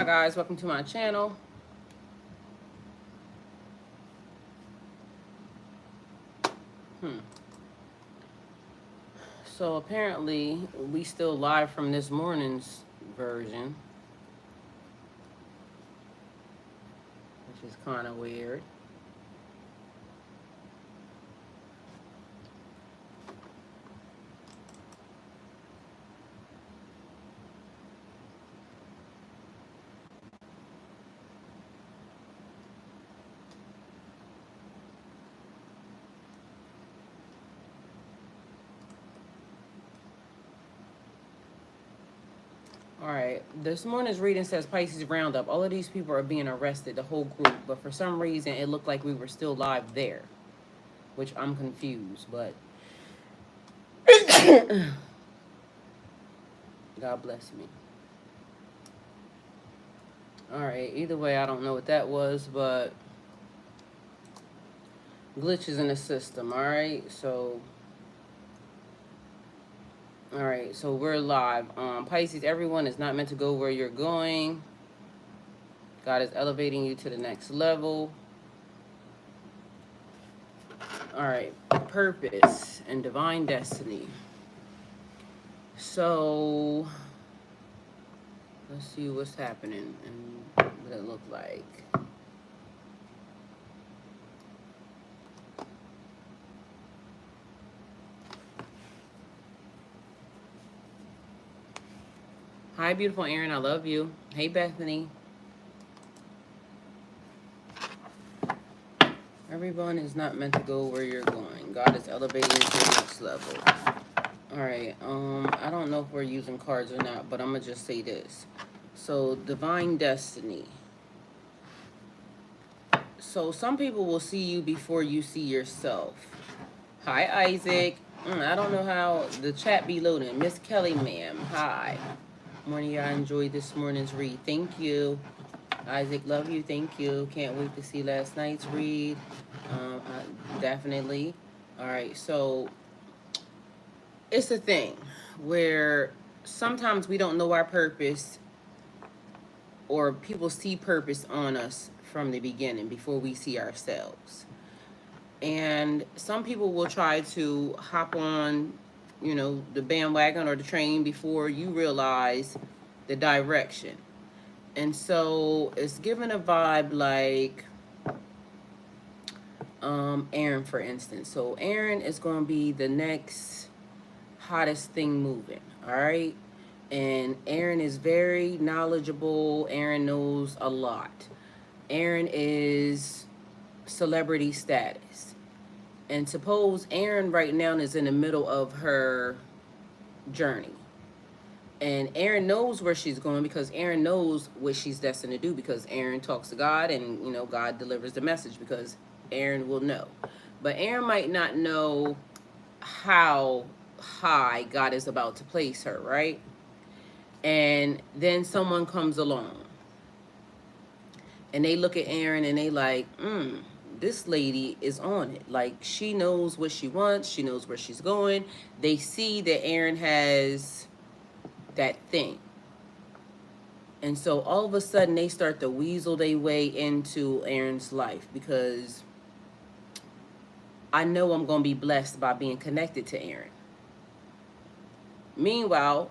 Hi guys, welcome to my channel. So apparently we still live from this morning's version, which is kind of weird. All right, this morning's reading says Pisces Roundup. All of these people are being arrested, the whole group, but for some reason it looked like we were still live there, which I'm confused, but God bless me. All right, either way, I don't know what that was, but glitches in the system. All right, so we're live. Pisces, everyone is not meant to go where you're going. God is elevating you to the next level. All right, purpose and divine destiny. So let's see what's happening and what it looked like. Hi, beautiful Aaron. I love you. Hey, Bethany. Everyone is not meant to go where you're going. God is elevating you to the next level. All right. I don't know if we're using cards or not, but I'm gonna just say this. So, divine destiny. So, some people will see you before you see yourself. Hi, Isaac. I don't know how the chat be loading. Miss Kelly, ma'am. Hi. Morning, I enjoyed this morning's read. Thank you. Isaac, love you. Thank you. Can't wait to see last night's read. Definitely. All right, so it's a thing where sometimes we don't know our purpose, or people see purpose on us from the beginning before we see ourselves. And some people will try to hop on, the bandwagon or the train before you realize the direction. And so it's given a vibe like Aaron, for instance. So Aaron is going to be the next hottest thing moving, all right? And Aaron is very knowledgeable. Aaron knows a lot. Aaron is celebrity status. And suppose Aaron right now is in the middle of her journey. And Aaron knows where she's going because Aaron knows what she's destined to do, because Aaron talks to God and, God delivers the message because Aaron will know. But Aaron might not know how high God is about to place her, right? And then someone comes along and they look at Aaron and they like, this lady is on it. Like, she knows what she wants. She knows where she's going. They see that Aaron has that thing. And so all of a sudden they start to weasel their way into Aaron's life, because I know I'm going to be blessed by being connected to Aaron. Meanwhile,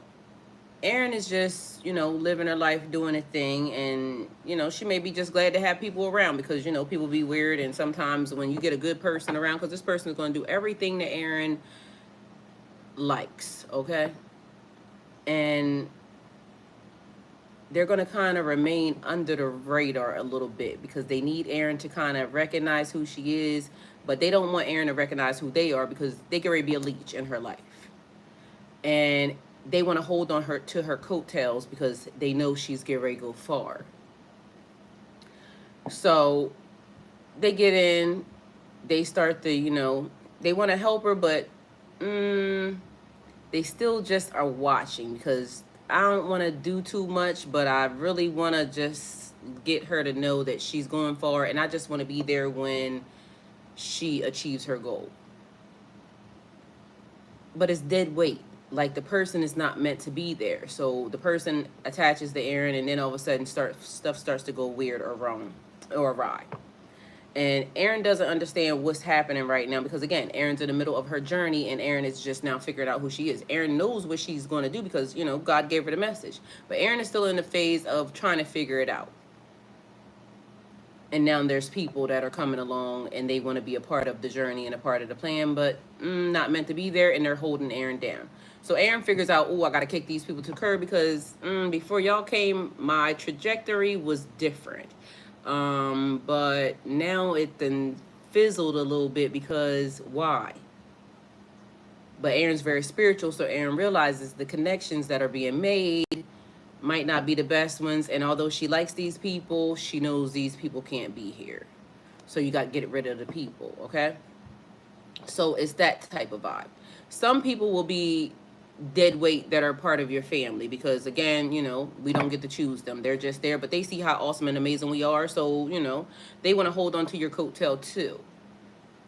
Aaron is just, living her life, doing a thing. And, she may be just glad to have people around because, people be weird. And sometimes when you get a good person around, because this person is going to do everything that Aaron likes, okay? And they're going to kind of remain under the radar a little bit because they need Aaron to kind of recognize who she is, but they don't want Aaron to recognize who they are because they can already be a leech in her life. And they want to hold on to her coattails because they know she's getting ready to go far. So they get in, they start to, they want to help her, but they still just are watching because I don't want to do too much, but I really want to just get her to know that she's going far, and I just want to be there when she achieves her goal. But it's dead weight. like the person is not meant to be there. So the person attaches to Aaron, and then all of a sudden stuff starts to go weird or wrong or awry. And Aaron doesn't understand what's happening right now because, again, Aaron's in the middle of her journey, and Aaron is just now figuring out who she is. Aaron knows what she's going to do because, God gave her the message. But Aaron is still in the phase of trying to figure it out. And now there's people that are coming along, and they want to be a part of the journey and a part of the plan, but not meant to be there, and they're holding Aaron down. So Aaron figures out, I got to kick these people to the curb because before y'all came, my trajectory was different. But now it then fizzled a little bit because why? But Aaron's very spiritual, so Aaron realizes the connections that are being made might not be the best ones, and although she likes these people, she knows these people can't be here. So you got to get rid of the people, okay? So it's that type of vibe. Some people will be dead weight that are part of your family because, again, we don't get to choose them. They're just there, but they see how awesome and amazing we are, so they want to hold on to your coattail too.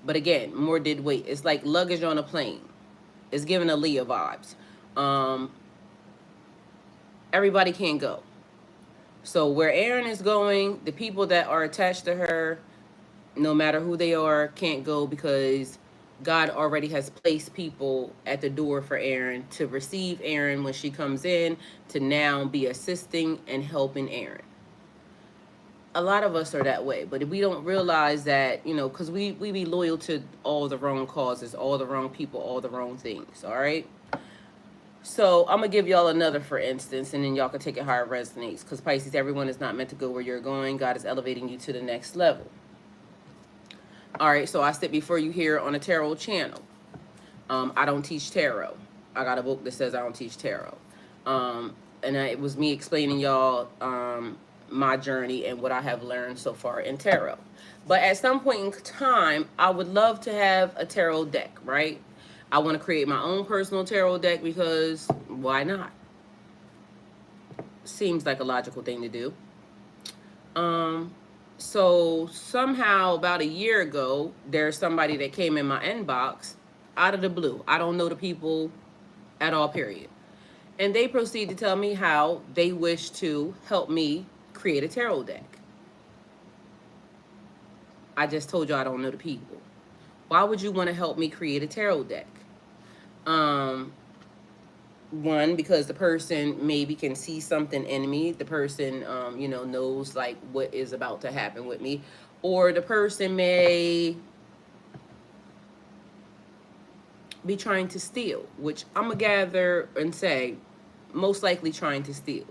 But again, more dead weight. It's like luggage on a plane. It's giving a Leah vibes. Everybody can't go. So where Aaron is going, the people that are attached to her, no matter who they are, can't go because God already has placed people at the door for Aaron to receive Aaron when she comes in, to now be assisting and helping Aaron. A lot of us are that way, but if we don't realize that, because we be loyal to all the wrong causes, all the wrong people, all the wrong things, all right? So I'm going to give y'all another, for instance, and then y'all can take it how it resonates, because Pisces, everyone is not meant to go where you're going. God is elevating you to the next level. All right, so I sit before you here on a tarot channel. I don't teach tarot. I got a book that says I don't teach tarot. It was me explaining y'all my journey and what I have learned so far in tarot. But at some point in time, I would love to have a tarot deck, right? I want to create my own personal tarot deck because why not? Seems like a logical thing to do. So somehow about a year ago, there's somebody that came in my inbox out of the blue. I don't know the people at all, period. And they proceed to tell me how they wish to help me create a tarot deck. I just told you I don't know the people. Why would you want to help me create a tarot deck? One, because the person maybe can see something in me. The person, knows like what is about to happen with me. Or the person may be trying to steal, which I'm going to gather and say most likely trying to steal.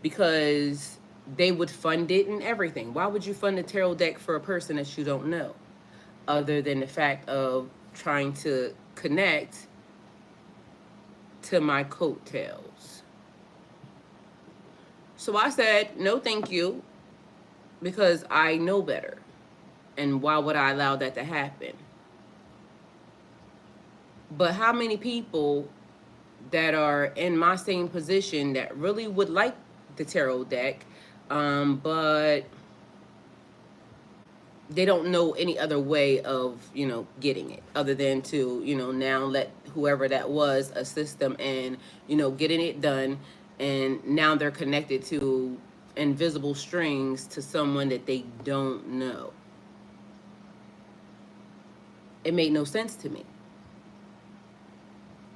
Because they would fund it and everything. Why would you fund a tarot deck for a person that you don't know? Other than the fact of trying to connect to my coattails. So I said, no, thank you, because I know better. And why would I allow that to happen? But how many people that are in my same position that really would like the tarot deck, but they don't know any other way of, getting it other than to, now let whoever that was assist them in, getting it done. And now they're connected to invisible strings to someone that they don't know. It made no sense to me.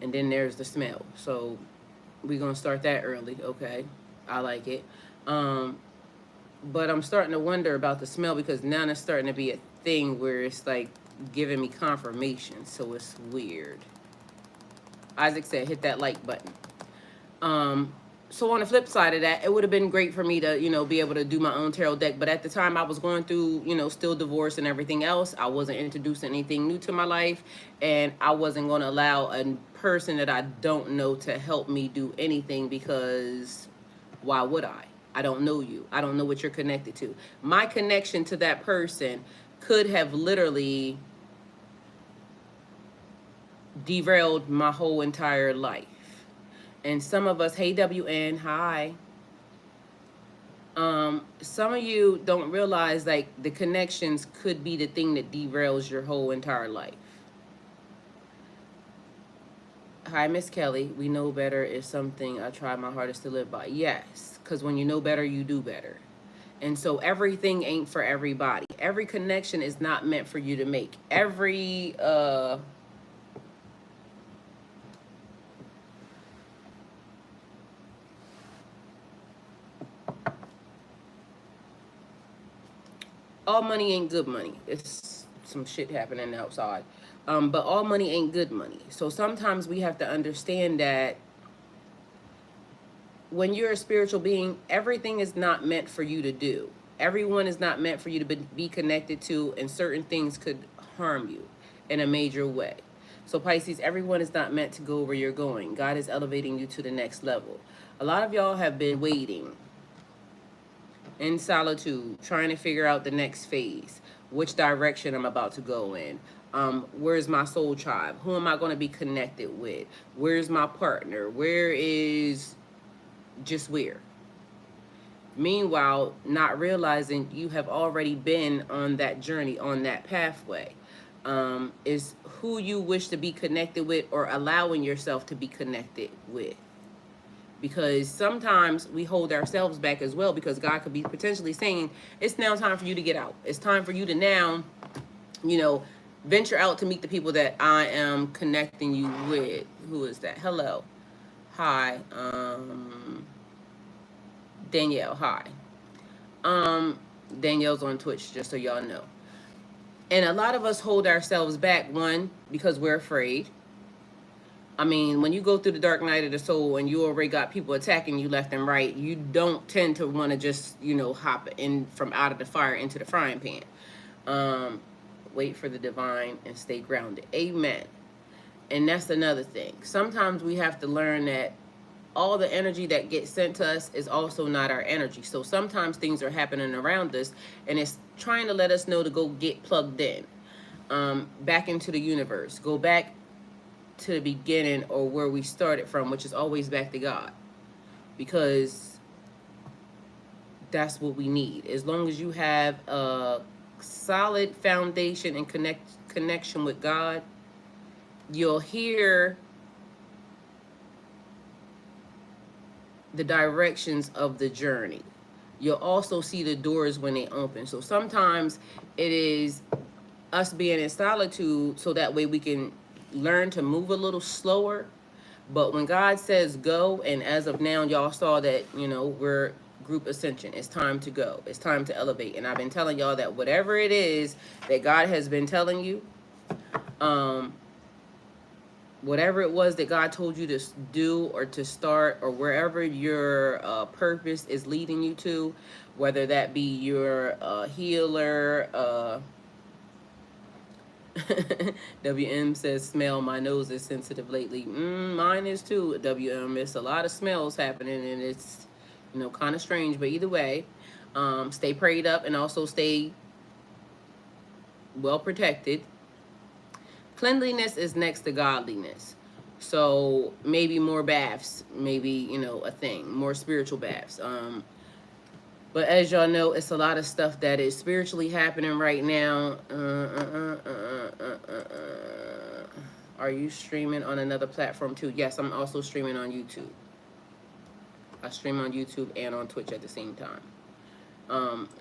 And then there's the smell. So we're going to start that early. Okay. I like it. But I'm starting to wonder about the smell because now it's starting to be a thing where it's like giving me confirmation. So it's weird. Isaac said, hit that like button. So on the flip side of that, it would have been great for me to, be able to do my own tarot deck. But at the time I was going through, still divorce and everything else. I wasn't introducing anything new to my life. And I wasn't going to allow a person that I don't know to help me do anything because why would I? I don't know you. I don't know what you're connected to. My connection to that person could have literally derailed my whole entire life. And some of us, hey WN, hi. Some of you don't realize like the connections could be the thing that derails your whole entire life. Hi, Miss Kelly. We know better is something I try my hardest to live by. Yes, because when you know better, you do better. And so everything ain't for everybody. Every connection is not meant for you to make. Every all money ain't good money. It's some shit happening outside. But all money ain't good money. So sometimes we have to understand that when you're a spiritual being, everything is not meant for you to do. Everyone is not meant for you to be connected to, and certain things could harm you in a major way. So, Pisces, everyone is not meant to go where you're going. God is elevating you to the next level. A lot of y'all have been waiting in solitude, trying to figure out the next phase, which direction I'm about to go in. Where's my soul tribe? Who am I going to be connected with? Where's my partner? Where is just where? Meanwhile, not realizing you have already been on that journey, on that pathway. Is who you wish to be connected with or allowing yourself to be connected with. Because sometimes we hold ourselves back as well, because God could be potentially saying, it's now time for you to get out. It's time for you to now, you know, venture out to meet the people that I am connecting you with. Who is that? Hello. Hi. Danielle. Hi. Danielle's on Twitch, just so y'all know. And a lot of us hold ourselves back, one, because we're afraid. I mean, when you go through the dark night of the soul and you already got people attacking you left and right, you don't tend to want to just, hop in from out of the fire into the frying pan. Wait for the divine and stay grounded. Amen. And that's another thing. Sometimes we have to learn that all the energy that gets sent to us is also not our energy. So sometimes things are happening around us and it's trying to let us know to go get plugged in, back into the universe. Go back to the beginning, or where we started from, which is always back to God. Because that's what we need. As long as you have a solid foundation and connection with God, you'll hear the directions of the journey. You'll also see the doors when they open. So sometimes it is us being in solitude so that way we can learn to move a little slower. But when God says go, and as of now, y'all saw that, we're group ascension. It's time to go. It's time to elevate. And I've been telling y'all that whatever it is that God has been telling you, whatever it was that God told you to do or to start, or wherever your purpose is leading you to, whether that be your healer. WM says, smell, my nose is sensitive lately. Mine is too, WM. It's a lot of smells happening, and it's, kind of strange. But either way, stay prayed up and also stay well protected. Cleanliness is next to godliness. So maybe more baths, maybe, a thing, more spiritual baths. But as y'all know, it's a lot of stuff that is spiritually happening right now. Are you streaming on another platform too? Yes, I'm also streaming on YouTube. I stream on YouTube and on Twitch at the same time.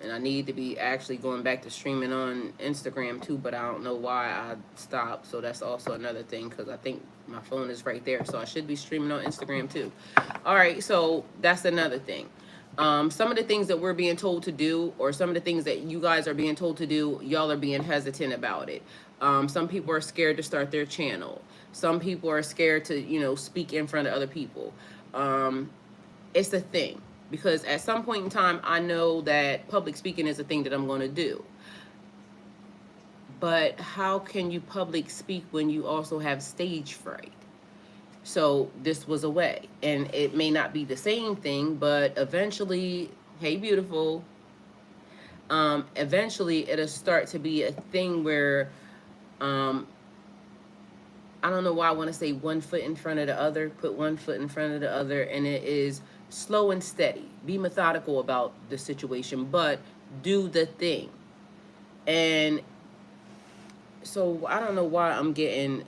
And I need to be actually going back to streaming on Instagram too, but I don't know why I stopped. So that's also another thing, because I think my phone is right there. So I should be streaming on Instagram too. All right, so that's another thing. Some of the things that we're being told to do, or some of the things that you guys are being told to do, y'all are being hesitant about it. Some people are scared to start their channel. Some people are scared to, speak in front of other people. It's a thing. Because at some point in time, I know that public speaking is a thing that I'm going to do. But how can you public speak when you also have stage fright? So this was a way. And it may not be the same thing, but eventually, hey, beautiful. Eventually, it'll start to be a thing where, I don't know why I want to say one foot in front of the other, put one foot in front of the other, and it is slow and steady. Be methodical about the situation, but do the thing. And so I don't know why I'm getting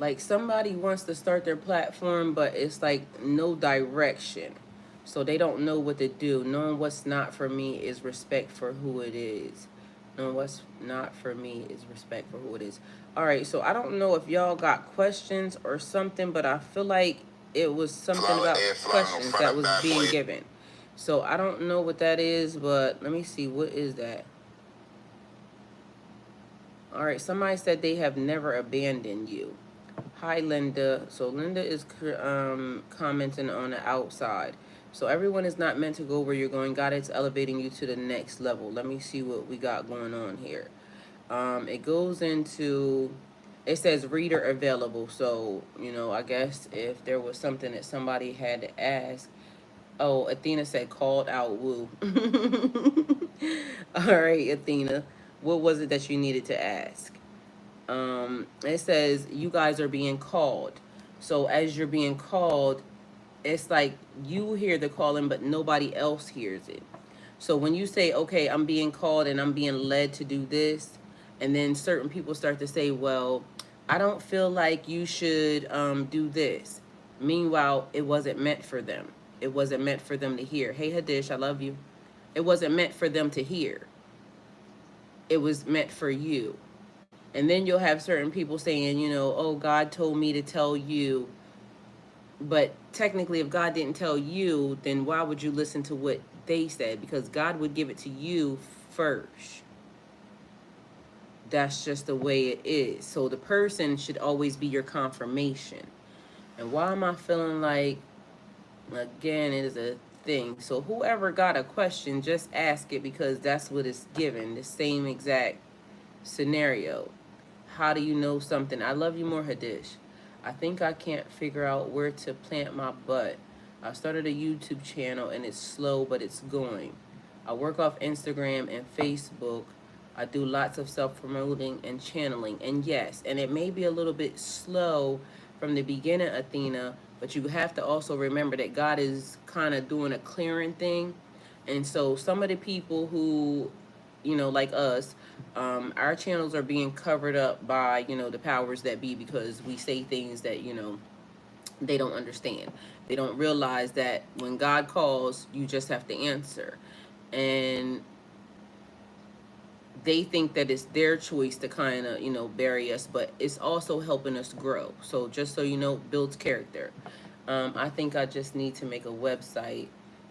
like somebody wants to start their platform, but it's like no direction. So they don't know what to do. Knowing what's not for me is respect for who it is. Knowing what's not for me is respect for who it is. All right, so I don't know if y'all got questions or something, but I feel like it was something about questions that was being given. So I don't know what that is, but let me see. What is that? All right, somebody said they have never abandoned you. Hi, Linda. So Linda is commenting on the outside. So everyone is not meant to go where you're going. God is elevating you to the next level. Let me see what we got going on here. It goes into, it says reader available. So, I guess if there was something that somebody had to ask. Oh, Athena said called out, woo. All right, Athena. What was it that you needed to ask? It says you guys are being called. So as you're being called, it's like you hear the calling, but nobody else hears it. So when you say, okay, I'm being called and I'm being led to do this, and then certain people start to say, well, I don't feel like you should do this. Meanwhile, it wasn't meant for them. It wasn't meant for them to hear. Hey, Hadish, I love you. It wasn't meant for them to hear. It was meant for you. And then you'll have certain people saying, oh, God told me to tell you. But technically, if God didn't tell you, then why would you listen to what they said? Because God would give it to you first. That's just the way it is. So the person should always be your confirmation. And why am I feeling like, again, it is a thing. So whoever got a question, just ask it, because that's what it's given. The same exact scenario. How do you know something? I love you more, Hadish. I think I can't figure out where to plant my butt. I started a YouTube channel and it's slow, but it's going. I work off Instagram and Facebook. I do lots of self-promoting and channeling. And yes, and it may be a little bit slow from the beginning, Athena, but you have to also remember that God is kind of doing a clearing thing. And so some of the people who, like us, our channels are being covered up by, the powers that be, because we say things that, they don't understand. They don't realize that when God calls, you just have to answer. And they think that it's their choice to kind of, bury us, but it's also helping us grow. So just so you know, builds character. I think I just need to make a website,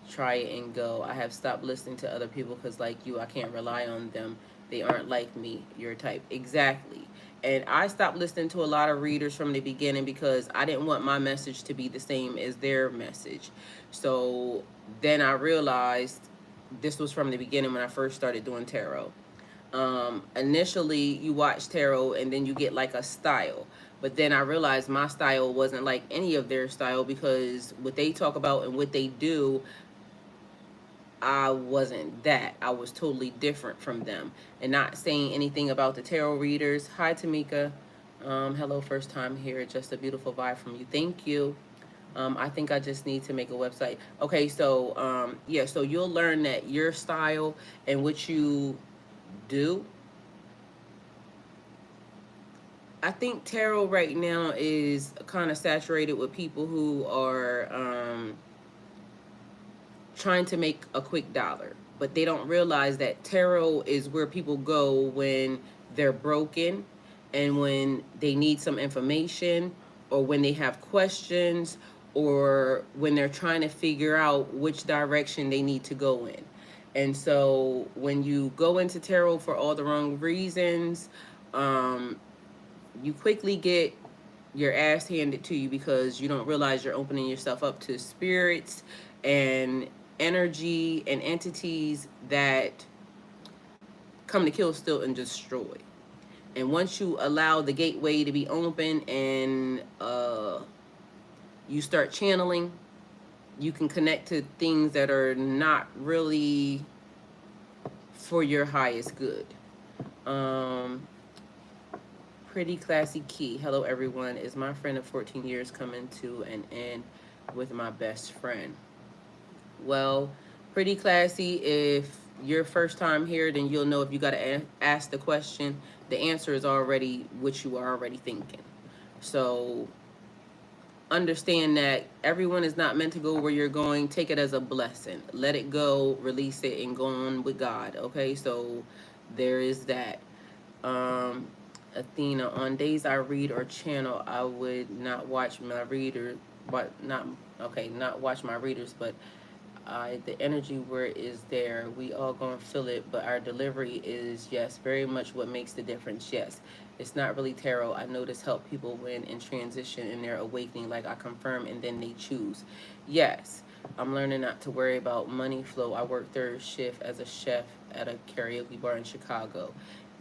try it and go. I have stopped listening to other people because, like you, I can't rely on them. They aren't like me, your type. Exactly. And I stopped listening to a lot of readers from the beginning because I didn't want my message to be the same as their message. So then I realized this was from the beginning when I first started doing tarot. Initially you watch tarot and then you get like a style, but then I realized my style wasn't like any of their style, because what they talk about and what they do, I wasn't that. I was totally different from them. And not saying anything about the tarot readers. Hi, Tamika. Hello, first time here. Just a beautiful vibe from you. Thank you. I think I just need to make a website. Okay, so yeah, so you'll learn that your style and what you do. I think tarot right now is kind of saturated with people who are trying to make a quick dollar, but they don't realize that tarot is where people go when they're broken, and when they need some information, or when they have questions, or when they're trying to figure out which direction they need to go in. And so when you go into tarot for all the wrong reasons, you quickly get your ass handed to you, because you don't realize you're opening yourself up to spirits and energy and entities that come to kill, steal, and destroy. And once you allow the gateway to be open and you start channeling, you can connect to things that are not really for your highest good. Pretty Classy Key. Hello, everyone. Is my friend of 14 years coming to an end with my best friend? Well, Pretty Classy, if you're first time here, then you'll know if you got to ask the question. The answer is already what you are already thinking. So understand that everyone is not meant to go where you're going. Take it as a blessing. Let it go, release it, and go on with God. Okay, so there is that. Um, Athena, on days I read or channel, I would not watch my reader, but not okay, not watch my readers, but the energy where it is there, we all gonna feel it, but our delivery is, yes, very much what makes the difference. Yes, it's not really tarot. I know this help people when in transition in their awakening, like I confirm and then they choose. Yes, I'm learning not to worry about money flow. I work third shift as a chef at a karaoke bar in Chicago.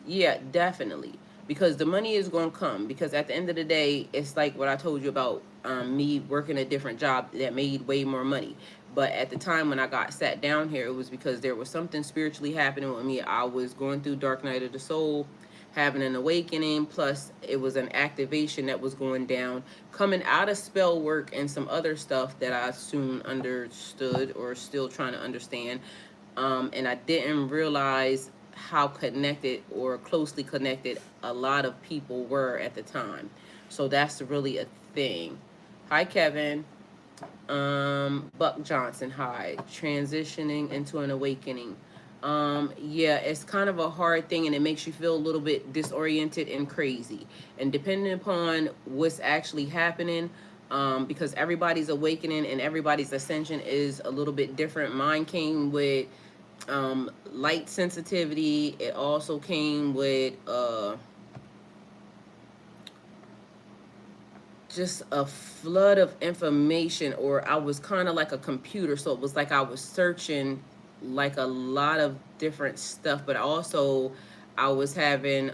Yeah, definitely. Because the money is going to come. Because at the end of the day, it's like what I told you about me working a different job that made way more money. But at the time when I got sat down here, it was because there was something spiritually happening with me. I was going through Dark Night of the Soul, having an awakening, plus it was an activation that was going down, coming out of spell work and some other stuff that I soon understood or still trying to understand. And I didn't realize how connected or closely connected a lot of people were at the time. So that's really a thing. Hi, Kevin. Buck Johnson, hi. Transitioning into an awakening. Yeah, it's kind of a hard thing and it makes you feel a little bit disoriented and crazy. And depending upon what's actually happening, because everybody's awakening and everybody's ascension is a little bit different. Mine came with light sensitivity. It also came with just a flood of information, or I was kind of like a computer, so it was like I was searching like a lot of different stuff, but also I was having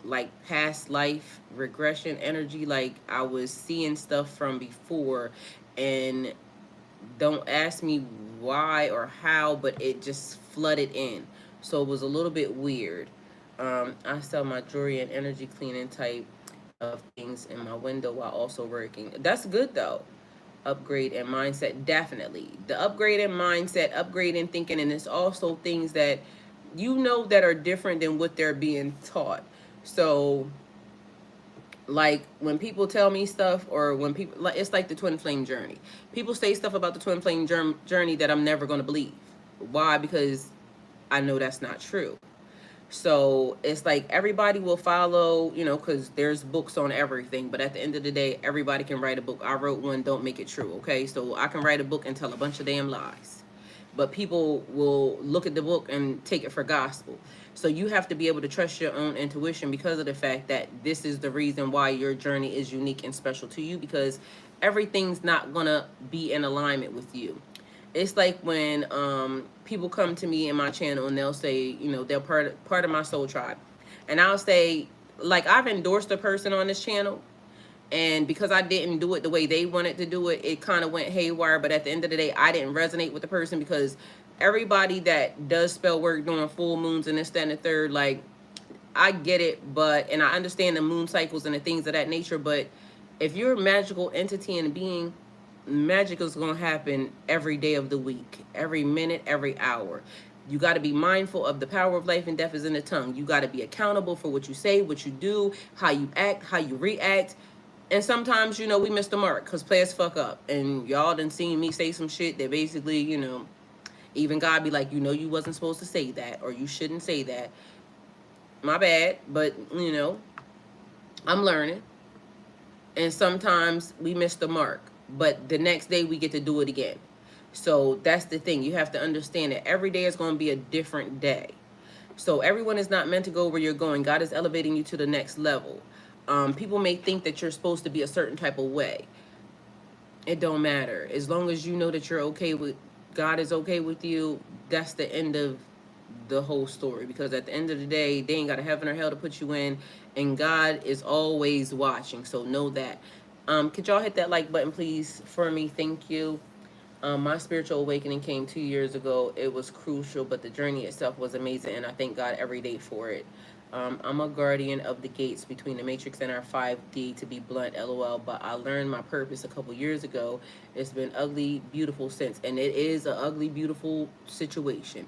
like past life regression energy, like I was seeing stuff from before, and don't ask me why or how, but it just flooded in. So it was a little bit weird. I sell my jewelry and energy cleaning type of things in my window while also working. That's good though. Upgrade and mindset, definitely. The upgrade in mindset, upgrade in thinking, and it's also things that you know that are different than what they're being taught. So like when people tell me stuff, or when people, like, it's like the twin flame journey, people say stuff about the twin flame journey that I'm never going to believe. Why? Because I know that's not true. So it's like everybody will follow, because there's books on everything, but at the end of the day, everybody can write a book. I wrote one, don't make it true. Okay, so I can write a book and tell a bunch of damn lies, but people will look at the book and take it for gospel. So you have to be able to trust your own intuition, because of the fact that this is the reason why your journey is unique and special to you, because everything's not gonna be in alignment with you. It's like when people come to me in my channel and they'll say, they're part of my soul tribe, and I'll say, like, I've endorsed a person on this channel, and because I didn't do it the way they wanted to do it, it kind of went haywire. But at the end of the day, I didn't resonate with the person, because everybody that does spell work during full moons and this, that, and the third, like, I get it, but, and I understand the moon cycles and the things of that nature, but if you're a magical entity and being, magic is going to happen every day of the week, every minute, every hour. You got to be mindful of the power of life and death is in the tongue. You got to be accountable for what you say, what you do, how you act, how you react. And sometimes, we miss the mark because players fuck up. And y'all done seen me say some shit that basically, even God be like, you wasn't supposed to say that, or you shouldn't say that. My bad. But, I'm learning. And sometimes we miss the mark. But the next day we get to do it again. So that's the thing. You have to understand that every day is going to be a different day. So everyone is not meant to go where you're going. God is elevating you to the next level. People may think that you're supposed to be a certain type of way. It don't matter. As long as you know that you're okay with, God is okay with you, that's the end of the whole story. Because at the end of the day, they ain't got a heaven or hell to put you in, and God is always watching. So know that. Could y'all hit that like button, please, for me? Thank you. My spiritual awakening came 2 years ago. It was crucial, but the journey itself was amazing, and I thank God every day for it. I'm a guardian of the gates between the matrix and our 5D, to be blunt, LOL, but I learned my purpose a couple years ago. It's been ugly, beautiful since, and it is an ugly, beautiful situation.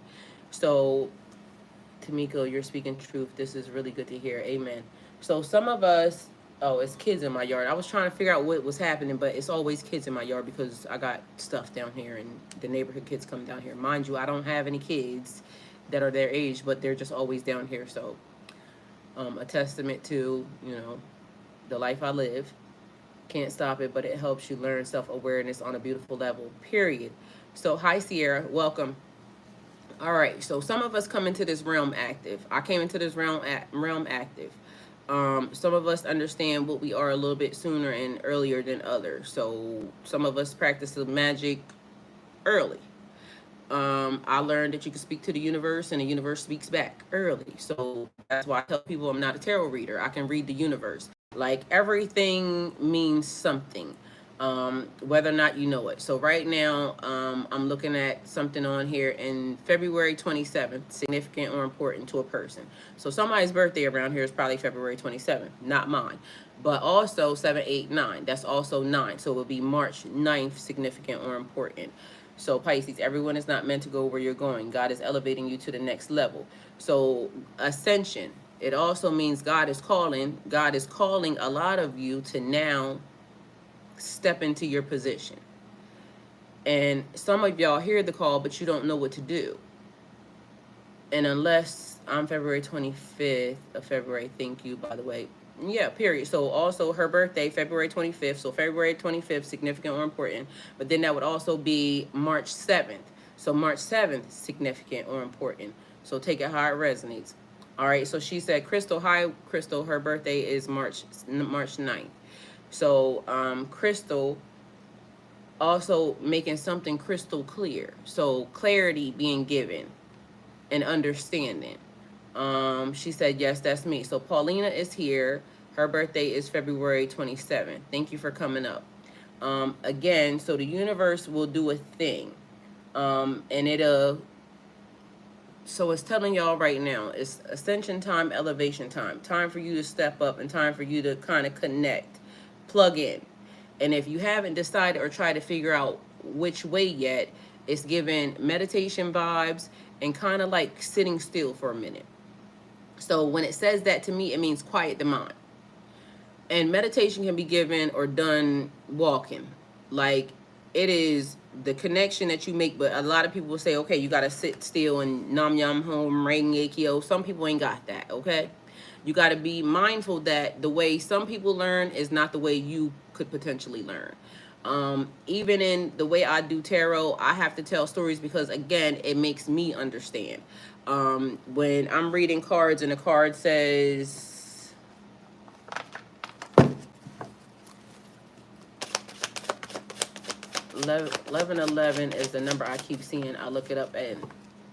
So, Tamiko, you're speaking truth. This is really good to hear. Amen. So some of us, Oh, it's kids in my yard. I was trying to figure out what was happening, but it's always kids in my yard because I got stuff down here and the neighborhood kids come down here. Mind you, I don't have any kids that are their age, but they're just always down here. So, a testament to, the life I live. Can't stop it, but it helps you learn self-awareness on a beautiful level, period. So, hi, Sierra. Welcome. All right, so some of us come into this realm active. I came into this realm active. Some of us understand what we are a little bit sooner and earlier than others. So some of us practice the magic early. I learned that you can speak to the universe and the universe speaks back early. So that's why I tell people I'm not a tarot reader. I can read the universe. Like everything means something, whether or not you know it. So right now, I'm looking at something on here in February 27th, significant or important to a person. So somebody's birthday around here is probably February 27th, not mine. But also 7, 8, 9. That's also 9. So it will be March 9th, significant or important. So Pisces, everyone is not meant to go where you're going. God is elevating you to the next level. So ascension, it also means God is calling. God is calling a lot of you to now step into your position. And some of y'all hear the call, but you don't know what to do. And unless I'm February 25th of February, thank you, by the way. Yeah, period. So also her birthday, February 25th. So February 25th, significant or important. But then that would also be March 7th. So March 7th, significant or important. So take it how it resonates. All right, so she said, Crystal, hi, Crystal, her birthday is March 9th. So Crystal also making something crystal clear. So clarity being given and understanding. She said, yes, that's me. So Paulina is here. Her birthday is February 27th. Thank you for coming up. Again, so the universe will do a thing. And it'll, so it's telling y'all right now, it's ascension time, elevation time. Time for you to step up and time for you to kind of connect, plug in. And if you haven't decided or tried to figure out which way yet, it's giving meditation vibes and kind of like sitting still for a minute. So when it says that to me, it means quiet the mind. And meditation can be given or done walking. Like it is the connection that you make. But a lot of people will say, okay, you got to sit still and nam yam home, ring akio. Some people ain't got that, okay? You got to be mindful that the way some people learn is not the way you could potentially learn. Even in the way I do tarot, I have to tell stories because, again, it makes me understand. When I'm reading cards and the card says, 1111 is the number I keep seeing. I look it up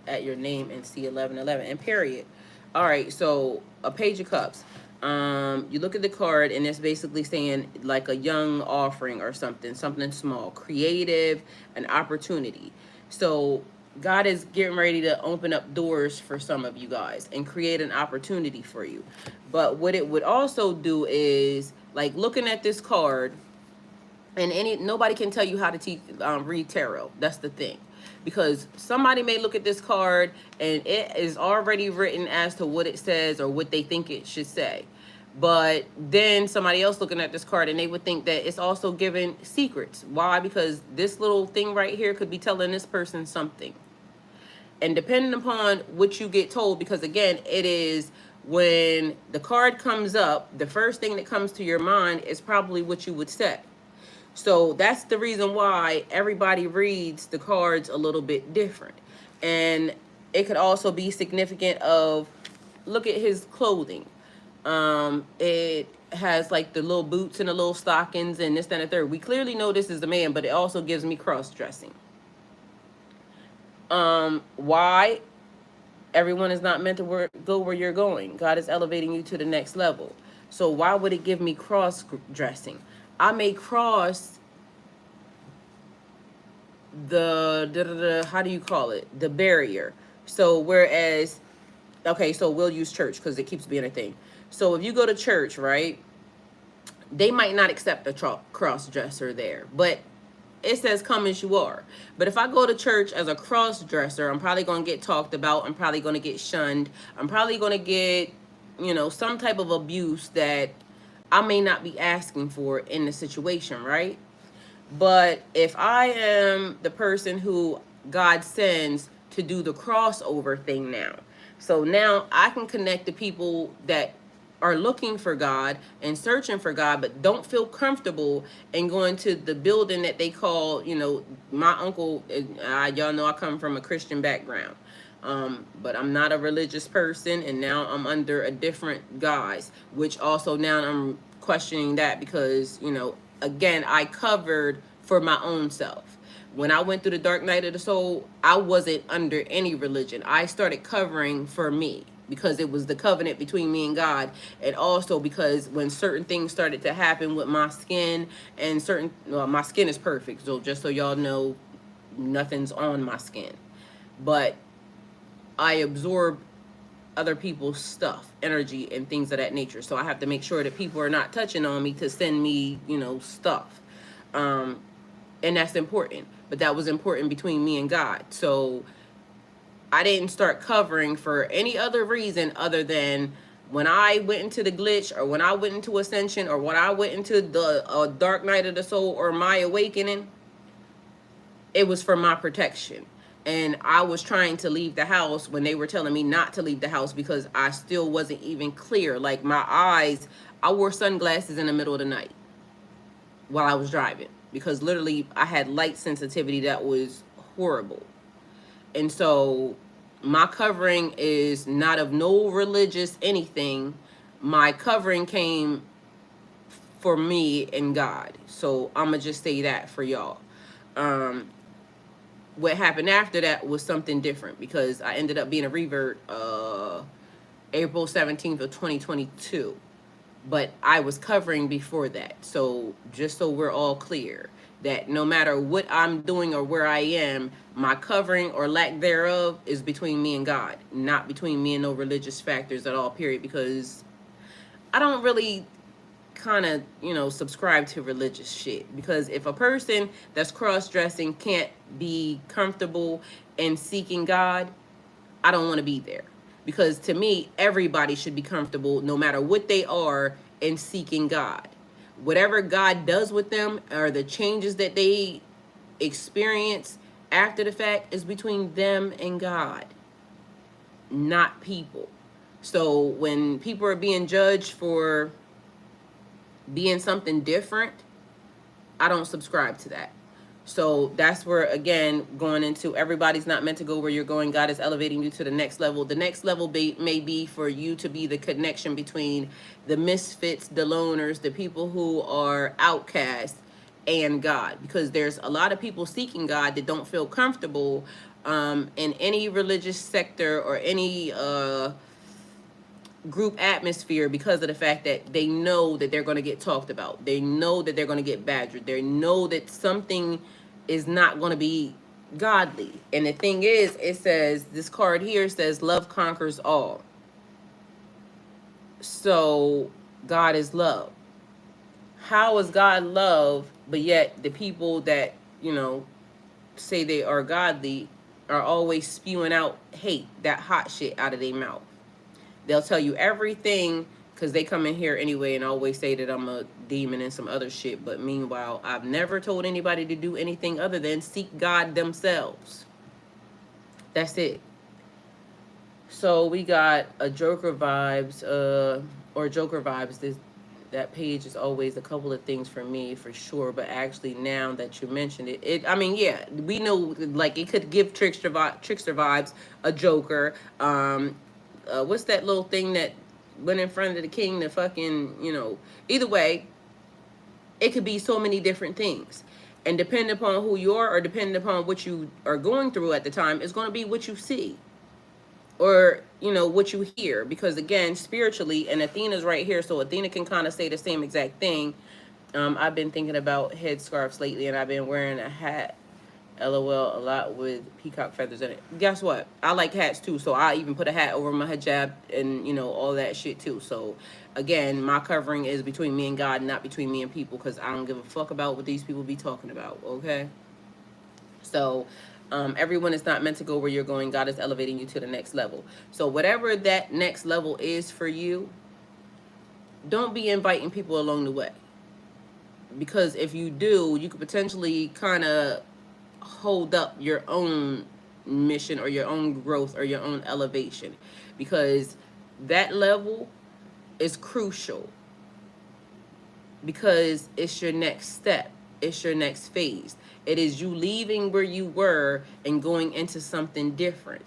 at your name and see 1111 and period. All right, so a page of cups. You look at the card and it's basically saying like a young offering or something small, creative, an opportunity. So God is getting ready to open up doors for some of you guys and create an opportunity for you. But what it would also do is like looking at this card, and nobody can tell you how to teach read tarot. That's the thing, because somebody may look at this card and it is already written as to what it says or what they think it should say, but then somebody else looking at this card and they would think that it's also giving secrets. Why? Because this little thing right here could be telling this person something, and depending upon what you get told, because again, it is when the card comes up, the first thing that comes to your mind is probably what you would say. So that's the reason why everybody reads the cards a little bit different. And it could also be significant of, look at his clothing. It has like the little boots and the little stockings and this, that, and the third. We clearly know this is the man, but it also gives me cross-dressing. Why? Everyone is not meant to go where you're going. God is elevating you to the next level. So why would it give me cross-dressing? I may cross the how do you call it? The barrier. So whereas, okay, so we'll use church because it keeps being a thing. So if you go to church, right, they might not accept a cross-dresser there, but it says come as you are. But if I go to church as a cross-dresser, I'm probably going to get talked about. I'm probably going to get shunned. I'm probably going to get, some type of abuse that I may not be asking for it in the situation, right? But if I am the person who God sends to do the crossover thing now, so now I can connect to people that are looking for God and searching for God, but don't feel comfortable in going to the building that they call, my uncle, y'all know I come from a Christian background. But I'm not a religious person, and now I'm under a different guise, which also now I'm questioning that because, again, I covered for my own self. When I went through the dark night of the soul, I wasn't under any religion. I started covering for me because it was the covenant between me and God, and also because when certain things started to happen with my skin and my skin is perfect, so just so y'all know, nothing's on my skin, but I absorb other people's stuff, energy, and things of that nature. So I have to make sure that people are not touching on me to send me, stuff. Um, and that's important. But that was important between me and God. So I didn't start covering for any other reason other than when I went into the glitch, or when I went into ascension, or when I went into the dark night of the soul, or my awakening, it was for my protection. And I was trying to leave the house when they were telling me not to leave the house because I still wasn't even clear. Like my eyes, I wore sunglasses in the middle of the night while I was driving because literally I had light sensitivity that was horrible. And so my covering is not of no religious anything. My covering came for me and God. So I'm going to just say that for y'all. What happened after that was something different because I ended up being a revert April 17th of 2022. But I was covering before that. So just so we're all clear that no matter what I'm doing or where I am, my covering or lack thereof is between me and God, not between me and no religious factors at all, period. Because I don't really kind of, subscribe to religious shit. Because if a person that's cross-dressing can't be comfortable in seeking God, I don't want to be there. Because to me, everybody should be comfortable no matter what they are in seeking God. Whatever God does with them or the changes that they experience after the fact is between them and God, not people. So when people are being judged for being something different, I don't subscribe to that. So that's where, again, going into everybody's not meant to go where you're going. God is elevating you to the next level. The next level may be for you to be the connection between the misfits, the loners, the people who are outcasts, and God. Because there's a lot of people seeking God that don't feel comfortable in any religious sector or any group atmosphere because of the fact that they know that they're going to get talked about. They know that they're going to get badgered. They know that something is not going to be godly. And the thing is, it says, this card here says, love conquers all. So God is love. How is God love, but yet the people that, say they are godly are always spewing out hate, that hot shit out of their mouth? They'll tell you everything because they come in here anyway and always say that I'm a demon and some other shit. But meanwhile, I've never told anybody to do anything other than seek God themselves. That's it. So we got a Joker vibes, or Joker vibes. That page is always a couple of things for me, for sure. But actually, now that you mentioned it, I mean, yeah, we know, like, it could give trickster vibes, a Joker. What's that little thing that went in front of the king? The fucking, either way, it could be so many different things. And depending upon who you are, or depending upon what you are going through at the time, it's going to be what you see. Or, what you hear. Because, again, spiritually, and Athena's right here, so Athena can kind of say the same exact thing. I've been thinking about headscarves lately, and I've been wearing a hat, LOL, a lot with peacock feathers in it. Guess what? I like hats too, so I even put a hat over my hijab and, all that shit too. So, again, my covering is between me and God, not between me and people, because I don't give a fuck about what these people be talking about, okay? So, everyone is not meant to go where you're going. God is elevating you to the next level. So whatever that next level is for you, don't be inviting people along the way. Because if you do, you could potentially kind of hold up your own mission or your own growth or your own elevation. Because that level is crucial, because it's your next step, it's your next phase. It is you leaving where you were and going into something different.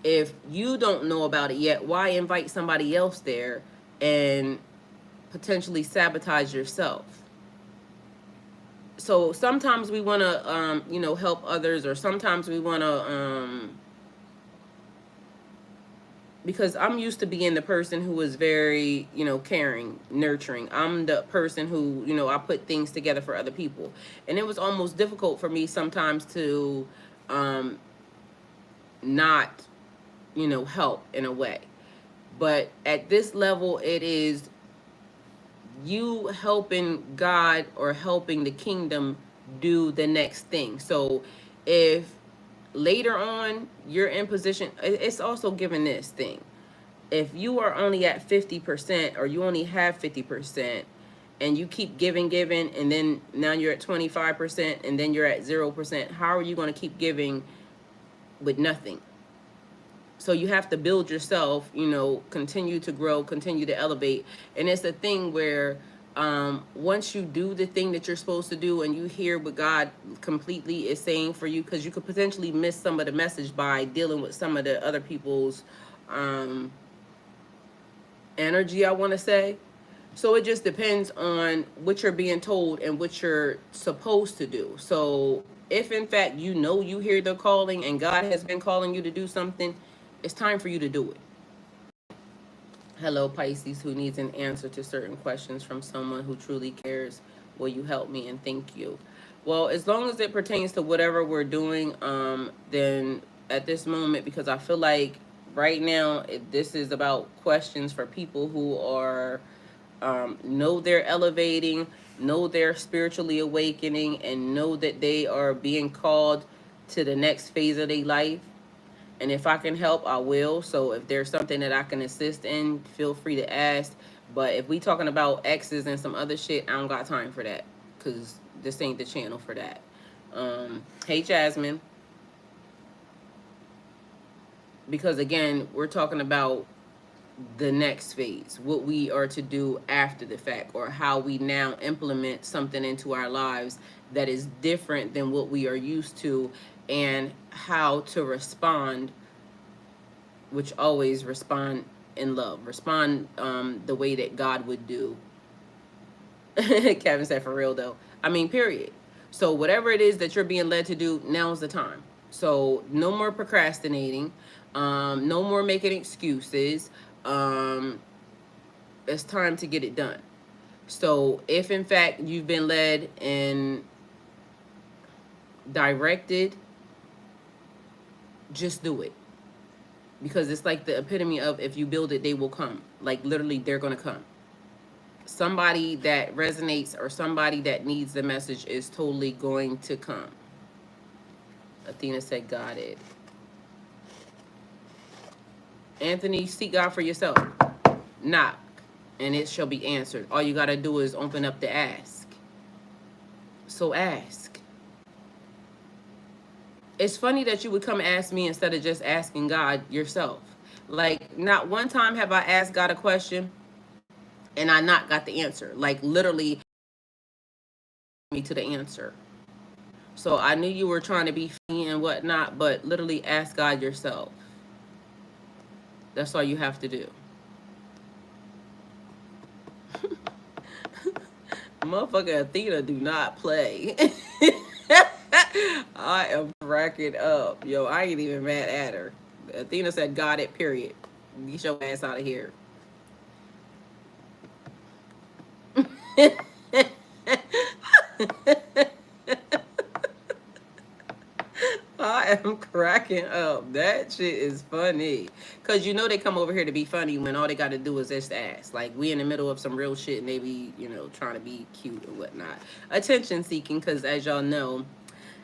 If you don't know about it yet, why invite somebody else there and potentially sabotage yourself? So sometimes we want to help others, or sometimes we want to because I'm used to being the person who is very, caring, nurturing. I'm the person who, I put things together for other people. And it was almost difficult for me sometimes to not, help in a way. But at this level, it is you helping God or helping the kingdom do the next thing. So if later on you're in position, it's also given this thing. If you are only at 50%, or you only have 50%, and you keep giving, and then now you're at 25%, and then you're at 0%, how are you going to keep giving with nothing? So you have to build yourself, continue to grow, continue to elevate. And it's a thing where once you do the thing that you're supposed to do, and you hear what God completely is saying for you, because you could potentially miss some of the message by dealing with some of the other people's energy, I want to say. So it just depends on what you're being told and what you're supposed to do. So if in fact you hear the calling and God has been calling you to do something, it's time for you to do it. Hello, Pisces, who needs an answer to certain questions from someone who truly cares. Will you help me? And thank you. Well, as long as it pertains to whatever we're doing, then at this moment, because I feel like right now this is about questions for people who are know they're elevating, know they're spiritually awakening, and know that they are being called to the next phase of their life. And if I can help, I will. So if there's something that I can assist in, feel free to ask. But if we talking about exes and some other shit, I don't got time for that, because this ain't the channel for that. Hey, Jasmine. Because again, we're talking about the next phase, what we are to do after the fact, or how we now implement something into our lives that is different than what we are used to, and how to respond, which always respond in love, respond the way that God would do. Kevin said, for real though. I mean, period. So whatever it is that you're being led to do, now's the time. So no more procrastinating, no more making excuses. It's time to get it done. So if in fact you've been led and directed, just do it. Because it's like the epitome of, if you build it, they will come. Like literally, they're going to come. Somebody that resonates or somebody that needs the message is totally going to come. Athena said, got it. Anthony, seek God for yourself. Knock, and it shall be answered. All you got to do is open up to ask. So ask. It's funny that you would come ask me instead of just asking God yourself. Like, not one time have I asked God a question and I not got the answer. Like, literally me to the answer. So I knew you were trying to be funny and whatnot, but literally ask God yourself. That's all you have to do. Motherfucker Athena do not play. I am cracking up. Yo, I ain't even mad at her. Athena said, got it, period. Get your ass out of here. I am cracking up. That shit is funny. Because they come over here to be funny when all they got to do is just ask. Like, we in the middle of some real shit and they be, trying to be cute and whatnot. Attention seeking, because as y'all know,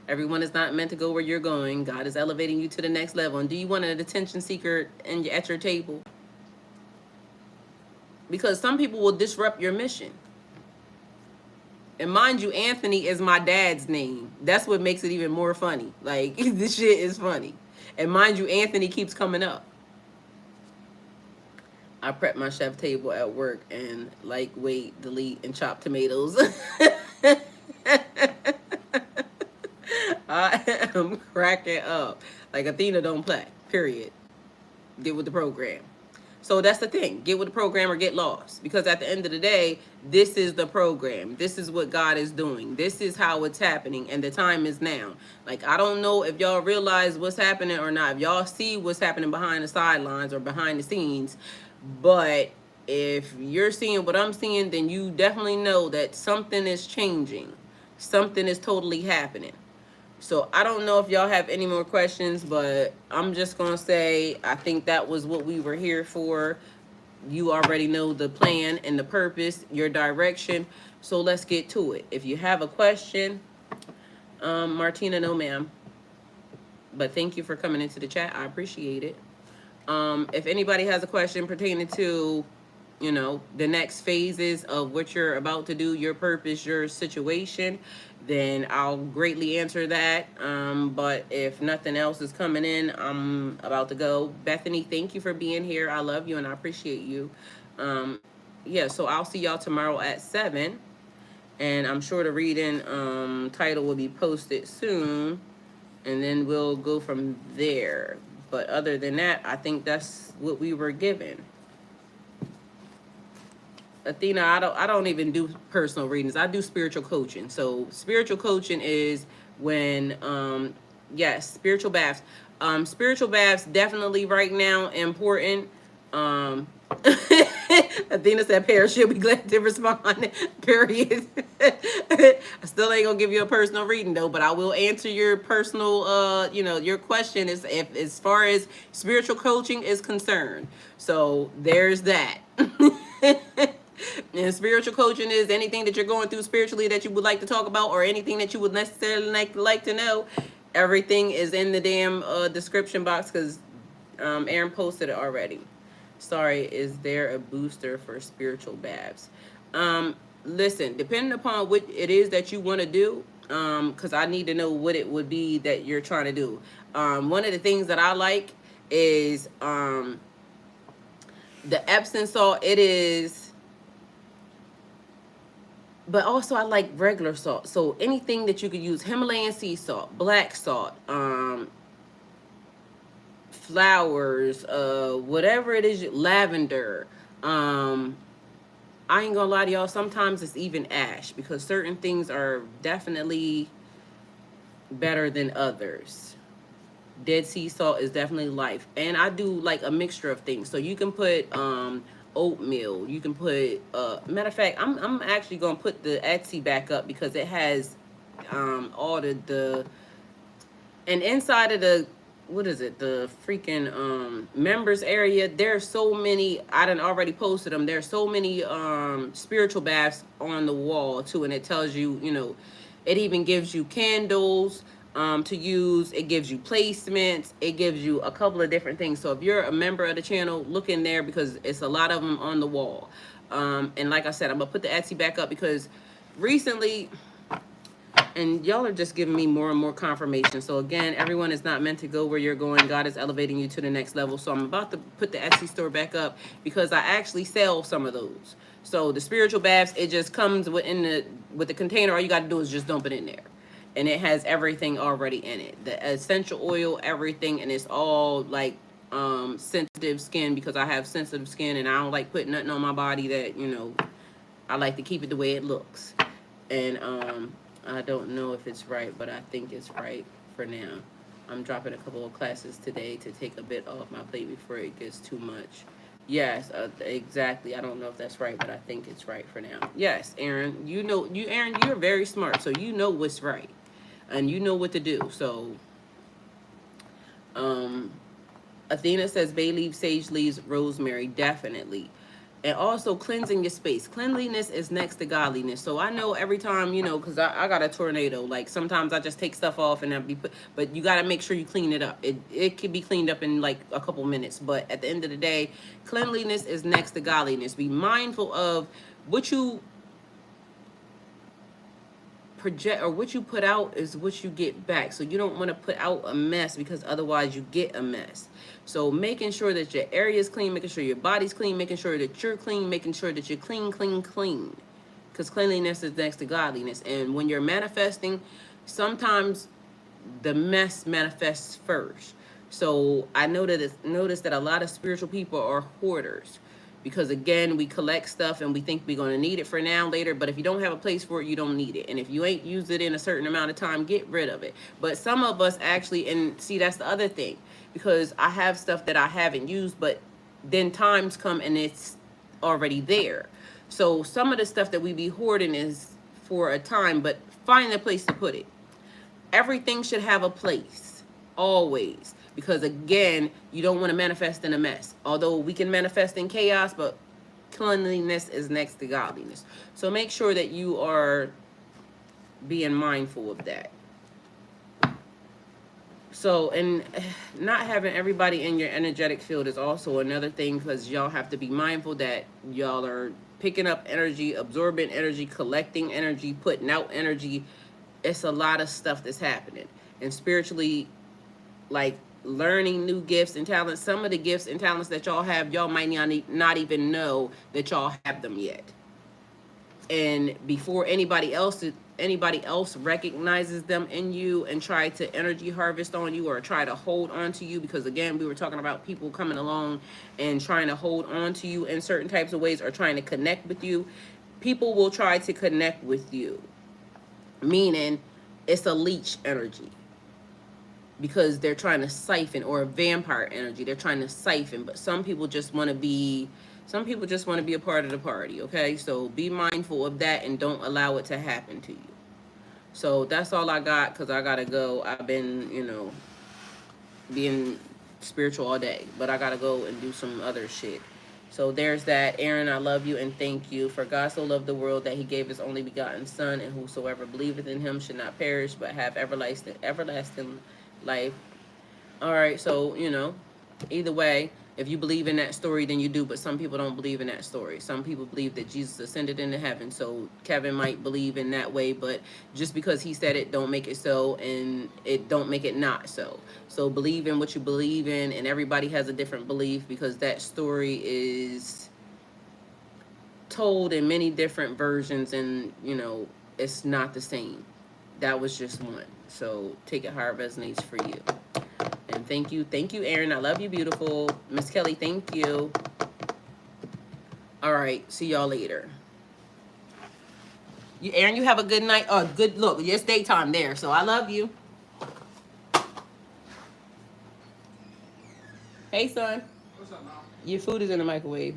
everyone is not meant to go where you're going. God is elevating you to the next level. And do you want an attention seeker at your table? because some people will disrupt your mission. And mind you, Anthony is my dad's name. That's what makes it even more funny. Like, this shit is funny. And mind you, Anthony keeps coming up. I prep my chef table at work and lightweight, delete, and chop tomatoes. I am cracking up. Like, Athena don't play, period. Get with the program. So that's the thing. Get with the program or get lost. Because at the end of the day, this is the program. This is what God is doing. This is how it's happening. And the time is now. Like, I don't know if y'all realize what's happening or not. If y'all see what's happening behind the sidelines or behind the scenes. But if you're seeing what I'm seeing, then you definitely know that something is changing. Something is totally happening. So I don't know if y'all have any more questions, but I'm just going to say I think that was what we were here for. You already know the plan and the purpose, your direction. So let's get to it. If you have a question, Martina, no ma'am. But thank you for coming into the chat. I appreciate it. If anybody has a question pertaining to, you know, the next phases of what you're about to do, your purpose, your situation, then I'll greatly answer that. But if nothing else is coming in, I'm about to go. Bethany, thank you for being here. I love you and I appreciate you. Yeah, so I'll see y'all tomorrow at 7. And I'm sure the reading title will be posted soon. And then we'll go from there. But other than that, I think that's what we were given. Athena, I don't even do personal readings. I do spiritual coaching. So spiritual coaching is when yes, spiritual baths. Spiritual baths definitely right now important. Athena said Paris, she'll be glad to respond. Period. I still ain't gonna give you a personal reading though, but I will answer your personal you know, your question is if as far as spiritual coaching is concerned. So there's that. And spiritual coaching is anything that you're going through spiritually that you would like to talk about or anything that you would necessarily like to know. Everything is in the damn description box because Aaron posted it already. Sorry, is there a booster for spiritual baths? Listen, depending upon what it is that you want to do, because I need to know what it would be that you're trying to do. One of the things that I like is the Epsom salt. It is... But also I like regular salt. So anything that you could use, Himalayan sea salt, black salt, flowers, whatever it is, lavender. I ain't gonna lie to y'all, sometimes it's even ash because certain things are definitely better than others. Dead sea salt is definitely life. And I do like a mixture of things. So you can put oatmeal, you can put matter of fact, I'm actually gonna put the Etsy back up because it has all the and inside of the, what is it, the freaking members area, there's so many, I done already posted them, there's so many spiritual baths on the wall too, and it tells you, you know, it even gives you candles to use, it gives you placements, it gives you a couple of different things. So if you're a member of the channel, look in there because it's a lot of them on the wall. And like I said, I'm gonna put the Etsy back up because recently, and y'all are just giving me more and more confirmation. So again, everyone is not meant to go where you're going. God is elevating you to the next level. So I'm about to put the Etsy store back up because I actually sell some of those. So the spiritual baths, it just comes with the container. All you got to do is just dump it in there. And it has everything already in it. The essential oil, everything, and it's all like sensitive skin because I have sensitive skin and I don't like putting nothing on my body that, you know, I like to keep it the way it looks. And I don't know if it's right, but I think it's right for now. I'm dropping a couple of classes today to take a bit off my plate before it gets too much. Yes, exactly. I don't know if that's right, but I think it's right for now. Yes, Aaron, Aaron, you're very smart, so you know what's right. And you know what to do. So, Athena says bay leaves, sage leaves, rosemary, definitely. And also cleansing your space. Cleanliness is next to godliness. So I know every time, you know, because I got a tornado, like sometimes I just take stuff off and I be put, but you got to make sure you clean it up. It can be cleaned up in like a couple minutes, but at the end of the day, cleanliness is next to godliness. Be mindful of what you project, or what you put out is what you get back. So you don't want to put out a mess, because otherwise you get a mess. So making sure that your area is clean, making sure your body's clean, making sure that you're clean, making sure that you're clean, clean, clean. Because cleanliness is next to godliness. And when you're manifesting, sometimes the mess manifests first. So I noticed that a lot of spiritual people are hoarders, because again, we collect stuff and we think we're going to need it for now, later, but if you don't have a place for it, you don't need it. And if you ain't used it in a certain amount of time, get rid of it. But some of us actually, and see, that's the other thing, because I have stuff that I haven't used, but then times come and it's already there. So some of the stuff that we be hoarding is for a time, but find a place to put it. Everything should have a place, always. Because again, you don't want to manifest in a mess. Although we can manifest in chaos, but cleanliness is next to godliness. So make sure that you are being mindful of that. So, and not having everybody in your energetic field is also another thing, because y'all have to be mindful that y'all are picking up energy, absorbing energy, collecting energy, putting out energy. It's a lot of stuff that's happening. And spiritually, like learning new gifts and talents. Some of the gifts and talents that y'all have, y'all might not even know that y'all have them yet. And before anybody else recognizes them in you and try to energy harvest on you or try to hold on to you, because again, we were talking about people coming along and trying to hold on to you in certain types of ways, or trying to connect with you. People will try to connect with you, meaning it's a leech energy, because they're trying to siphon, or a vampire energy. They're trying to siphon, but some people just want to be a part of the party, okay? So be mindful of that and don't allow it to happen to you. So that's all I got, because I got to go. I've been, being spiritual all day, but I got to go and do some other shit. So there's that. Aaron, I love you and thank you. For God so loved the world that he gave his only begotten son, and whosoever believeth in him should not perish but have everlasting life. All right, so either way, if you believe in that story, then you do, but some people don't believe in that story. Some people believe that Jesus ascended into heaven. So Kevin might believe in that way, but just because he said it don't make it so, and it don't make it not so. So believe in what you believe in, and everybody has a different belief, because that story is told in many different versions, and it's not the same. That was just one. So take it how it resonates for you. And thank you, Aaron. I love you, beautiful. Miss Kelly, thank you. All right, see y'all later. Aaron, you have a good night. Oh, good look. It's daytime there, so I love you. Hey, son. What's up, Mom? Your food is in the microwave.